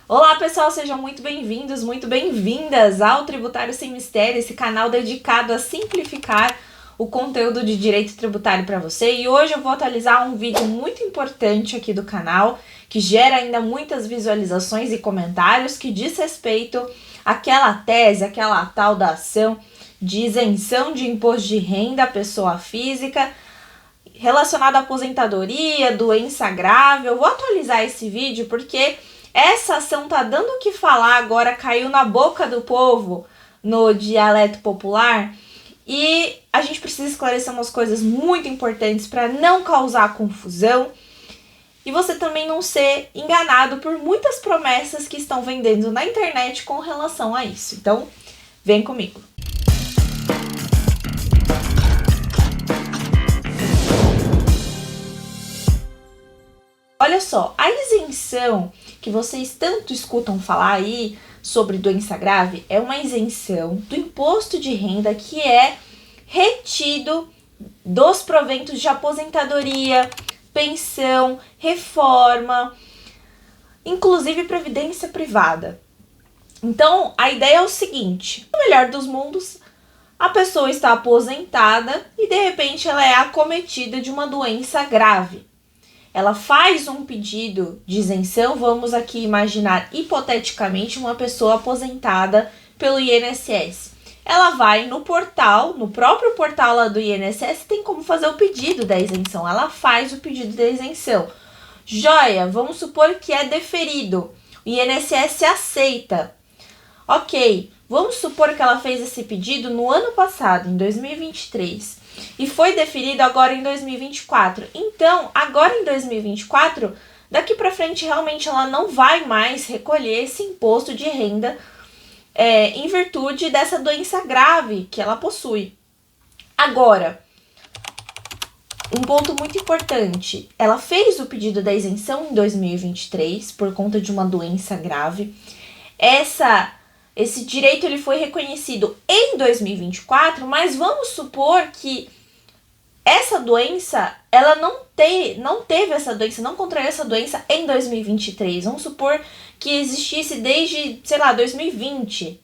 Olá pessoal, sejam muito bem-vindos, muito bem-vindas ao Tributário Sem Mistério, esse canal dedicado a simplificar o conteúdo de direito tributário para você. E hoje eu vou atualizar um vídeo muito importante aqui do canal, que gera ainda muitas visualizações e comentários, que diz respeito àquela tese, àquela tal da ação de isenção de imposto de renda à pessoa física, relacionada à aposentadoria, doença grave. Eu vou atualizar esse vídeo porque essa ação tá dando o que falar agora, caiu na boca do povo no dialeto popular e a gente precisa esclarecer umas coisas muito importantes para não causar confusão e você também não ser enganado por muitas promessas que estão vendendo na internet com relação a isso. Então, vem comigo. Olha só, a isenção que vocês tanto escutam falar aí sobre doença grave é uma isenção do imposto de renda que é retido dos proventos de aposentadoria, pensão, reforma, inclusive previdência privada. Então, a ideia é o seguinte: no melhor dos mundos, a pessoa está aposentada e de repente ela é acometida de uma doença grave. Ela faz um pedido de isenção, vamos aqui imaginar hipoteticamente uma pessoa aposentada pelo INSS. Ela vai no portal, no próprio portal lá do INSS, tem como fazer o pedido da isenção. Ela faz o pedido da isenção. Joia, vamos supor que é deferido. O INSS aceita. Ok, vamos supor que ela fez esse pedido no ano passado, em 2023. E foi deferido agora em 2024. Então, agora em 2024, daqui para frente, realmente ela não vai mais recolher esse imposto de renda em virtude dessa doença grave que ela possui. Agora, um ponto muito importante. Ela fez o pedido da isenção em 2023 por conta de uma doença grave. Esse direito ele foi reconhecido em 2024, mas vamos supor que essa doença, ela não teve essa doença, não contraiu essa doença em 2023. Vamos supor que existisse desde, 2020.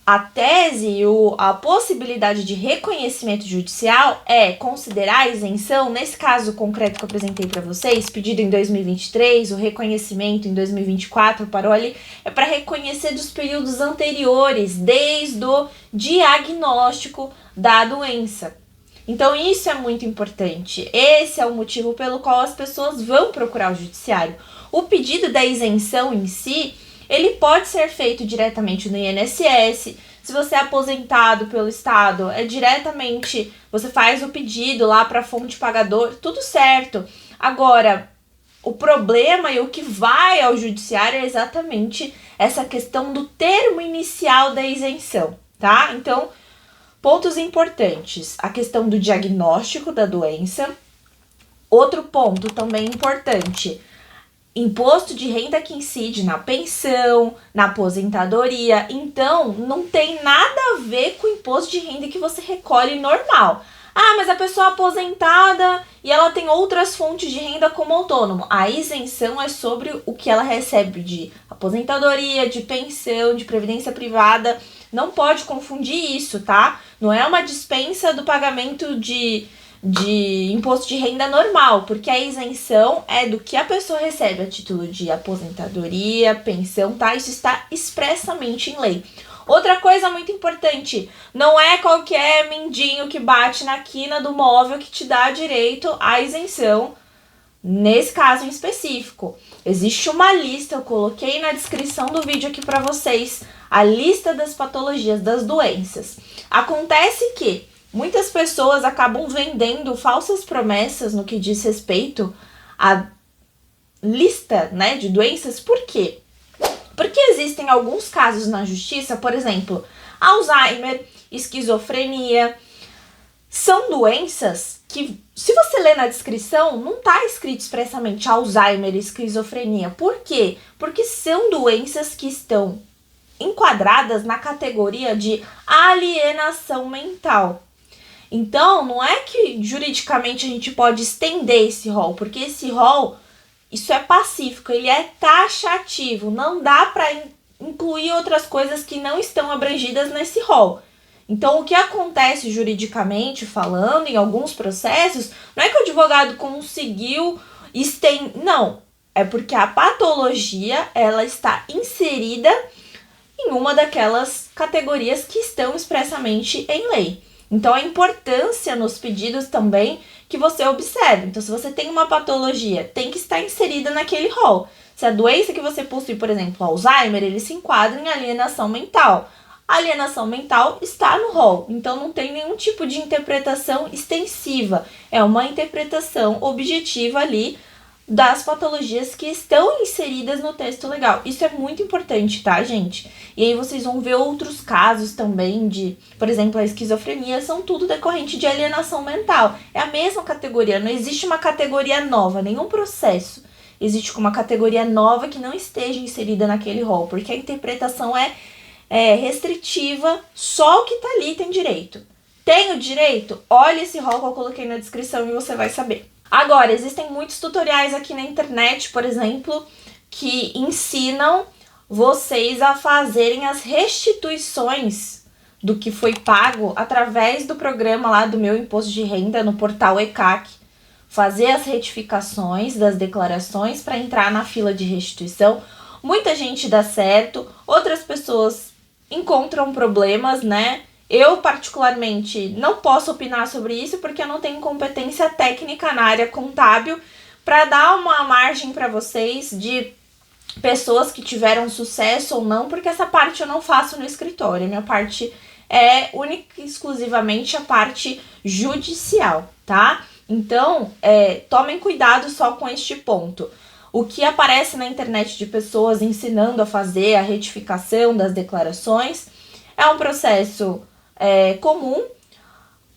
A tese, a possibilidade de reconhecimento judicial é considerar a isenção, nesse caso concreto que eu apresentei para vocês, pedido em 2023, o reconhecimento em 2024, parou ali, é para reconhecer dos períodos anteriores, desde o diagnóstico da doença. Então isso é muito importante, esse é o motivo pelo qual as pessoas vão procurar o judiciário. O pedido da isenção em si, ele pode ser feito diretamente no INSS. Se você é aposentado pelo Estado, diretamente, você faz o pedido lá para a fonte pagador, tudo certo. Agora, o problema e o que vai ao judiciário é exatamente essa questão do termo inicial da isenção, tá? Então, pontos importantes: a questão do diagnóstico da doença. Outro ponto também importante: imposto de renda que incide na pensão, na aposentadoria. Então, não tem nada a ver com o imposto de renda que você recolhe normal. Ah, mas a pessoa é aposentada e ela tem outras fontes de renda como autônomo. A isenção é sobre o que ela recebe de aposentadoria, de pensão, de previdência privada. Não pode confundir isso, tá? Não é uma dispensa do pagamento de imposto de renda normal, porque a isenção é do que a pessoa recebe a título de aposentadoria, pensão, tá? Isso está expressamente em lei. Outra coisa muito importante: não é qualquer mindinho que bate na quina do móvel que te dá direito à isenção. Nesse caso em específico, existe uma lista, eu coloquei na descrição do vídeo aqui para vocês, a lista das patologias, das doenças. Acontece que muitas pessoas acabam vendendo falsas promessas no que diz respeito à lista, de doenças. Por quê? Porque existem alguns casos na justiça, por exemplo, Alzheimer, esquizofrenia. São doenças que, se você ler na descrição, não está escrito expressamente Alzheimer e esquizofrenia. Por quê? Porque são doenças que estão enquadradas na categoria de alienação mental. Então, não é que juridicamente a gente pode estender esse rol, porque esse rol isso é pacífico, ele é taxativo, não dá para incluir outras coisas que não estão abrangidas nesse rol. Então, o que acontece juridicamente falando, em alguns processos, não é que o advogado conseguiu não, é porque a patologia, ela está inserida em uma daquelas categorias que estão expressamente em lei. Então, a importância nos pedidos também que você observe. Então, se você tem uma patologia, tem que estar inserida naquele rol. Se a doença que você possui, por exemplo, Alzheimer, ele se enquadra em alienação mental. A alienação mental está no rol, então não tem nenhum tipo de interpretação extensiva. É uma interpretação objetiva ali das patologias que estão inseridas no texto legal. Isso é muito importante, tá, gente? E aí vocês vão ver outros casos também de, por exemplo, a esquizofrenia, são tudo decorrente de alienação mental. É a mesma categoria, não existe uma categoria nova, nenhum processo existe uma categoria nova que não esteja inserida naquele rol, porque a interpretação é restritiva, só o que tá ali tem direito. Tem o direito? Olha esse rol que eu coloquei na descrição e você vai saber. Agora, existem muitos tutoriais aqui na internet, por exemplo, que ensinam vocês a fazerem as restituições do que foi pago através do programa lá do meu imposto de renda no portal ECAC. Fazer as retificações das declarações para entrar na fila de restituição. Muita gente dá certo, outras pessoas encontram problemas, né? Eu, particularmente, não posso opinar sobre isso porque eu não tenho competência técnica na área contábil para dar uma margem para vocês de pessoas que tiveram sucesso ou não, porque essa parte eu não faço no escritório. A minha parte é única e exclusivamente a parte judicial, tá? Então, tomem cuidado só com este ponto. O que aparece na internet de pessoas ensinando a fazer a retificação das declarações é um processo comum,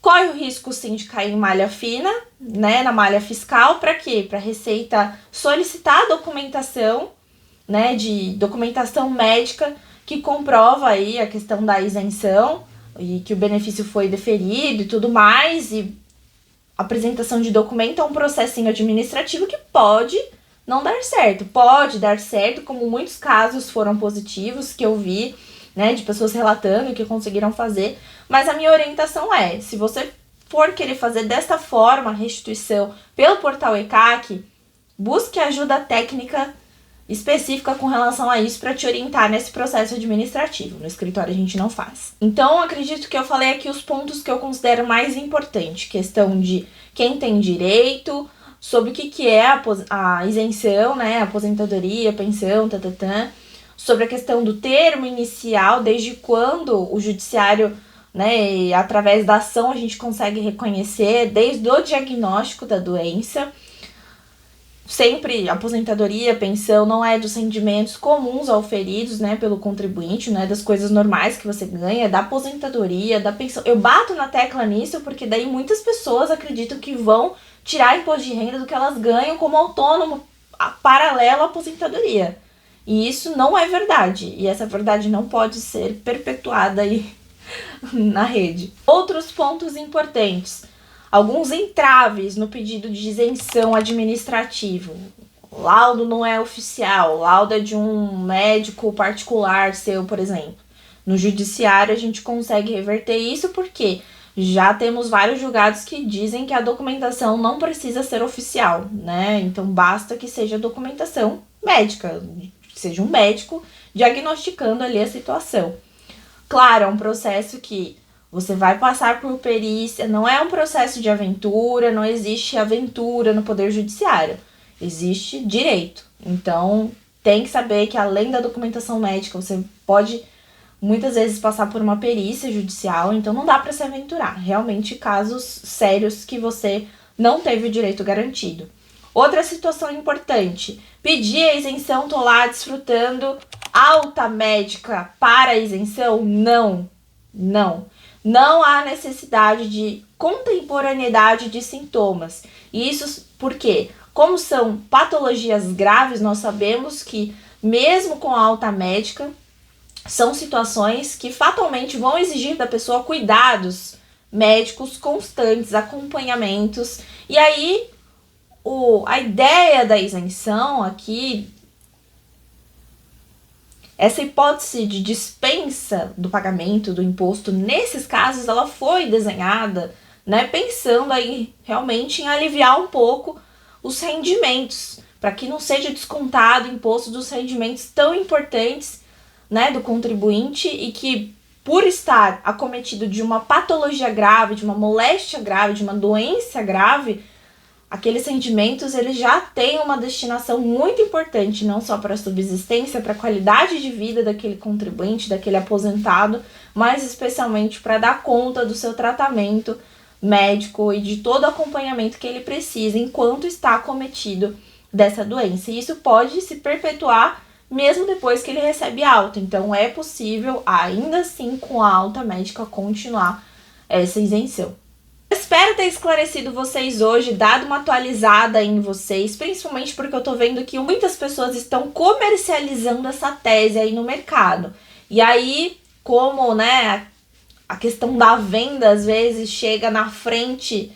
corre o risco sim de cair em malha fina, né, na malha fiscal. Para quê? Para a Receita solicitar documentação, né, de documentação médica que comprova aí a questão da isenção e que o benefício foi deferido e tudo mais. E apresentação de documento é um processinho administrativo que pode não dar certo. Pode dar certo, como muitos casos foram positivos que eu vi, né, de pessoas relatando que conseguiram fazer. Mas a minha orientação é, se você for querer fazer desta forma a restituição pelo portal ECAC, busque ajuda técnica específica com relação a isso para te orientar nesse processo administrativo. No escritório a gente não faz. Então, acredito que eu falei aqui os pontos que eu considero mais importantes. Questão de quem tem direito, sobre o que é a isenção, né, aposentadoria, pensão, sobre a questão do termo inicial, desde quando o judiciário, né, através da ação a gente consegue reconhecer, desde o diagnóstico da doença. Sempre aposentadoria, pensão não é dos rendimentos comuns auferidos, né, pelo contribuinte, não é das coisas normais que você ganha, é da aposentadoria, da pensão. Eu bato na tecla nisso porque daí muitas pessoas acreditam que vão tirar imposto de renda do que elas ganham como autônomo paralelo à aposentadoria. E isso não é verdade. E essa verdade não pode ser perpetuada aí na rede. Outros pontos importantes. Alguns entraves no pedido de isenção administrativo. O laudo não é oficial, o laudo é de um médico particular seu, por exemplo. No judiciário a gente consegue reverter isso porque já temos vários julgados que dizem que a documentação não precisa ser oficial, né? Então basta que seja documentação médica, que seja um médico diagnosticando ali a situação. Claro, é um processo que você vai passar por perícia, não é um processo de aventura, não existe aventura no Poder Judiciário, existe direito. Então, tem que saber que além da documentação médica, você pode muitas vezes passar por uma perícia judicial, então não dá para se aventurar. Realmente, casos sérios que você não teve o direito garantido. Outra situação importante, pedir a isenção, tô lá desfrutando alta médica para a isenção? Não há necessidade de contemporaneidade de sintomas. Isso porque, como são patologias graves, nós sabemos que, mesmo com a alta médica, são situações que fatalmente vão exigir da pessoa cuidados médicos constantes, acompanhamentos. E aí, a ideia da isenção aqui, essa hipótese de dispensa do pagamento do imposto, nesses casos, ela foi desenhada, né, pensando aí realmente em aliviar um pouco os rendimentos, para que não seja descontado o imposto dos rendimentos tão importantes, né, do contribuinte, e que, por estar acometido de uma patologia grave, de uma moléstia grave, de uma doença grave, aqueles rendimentos eles já têm uma destinação muito importante, não só para a subsistência, para a qualidade de vida daquele contribuinte, daquele aposentado, mas especialmente para dar conta do seu tratamento médico e de todo o acompanhamento que ele precisa enquanto está acometido dessa doença. E isso pode se perpetuar mesmo depois que ele recebe alta. Então é possível, ainda assim, com a alta médica, continuar essa isenção. Espero ter esclarecido vocês hoje, dado uma atualizada em vocês, principalmente porque eu tô vendo que muitas pessoas estão comercializando essa tese aí no mercado. E aí, como, né, a questão da venda às vezes chega na frente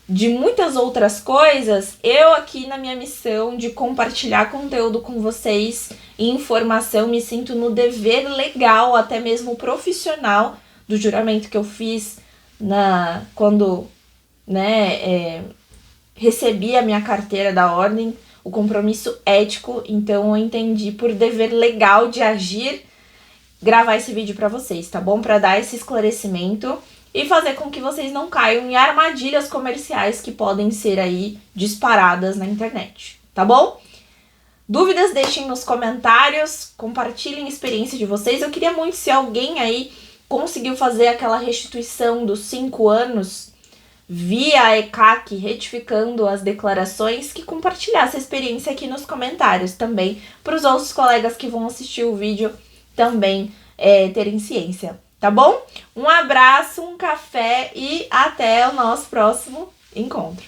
de muitas outras coisas, eu aqui na minha missão de compartilhar conteúdo com vocês e informação, me sinto no dever legal, até mesmo profissional, do juramento que eu fiz quando, né, recebi a minha carteira da ordem, o compromisso ético. Então eu entendi por dever legal de agir, gravar esse vídeo para vocês, tá bom? Para dar esse esclarecimento e fazer com que vocês não caiam em armadilhas comerciais que podem ser aí disparadas na internet, tá bom? Dúvidas deixem nos comentários, compartilhem a experiência de vocês. Eu queria muito, se alguém aí conseguiu fazer aquela restituição dos 5 anos via a ECAC, retificando as declarações, que compartilhasse a experiência aqui nos comentários também, para os outros colegas que vão assistir o vídeo também terem ciência, tá bom? Um abraço, um café e até o nosso próximo encontro.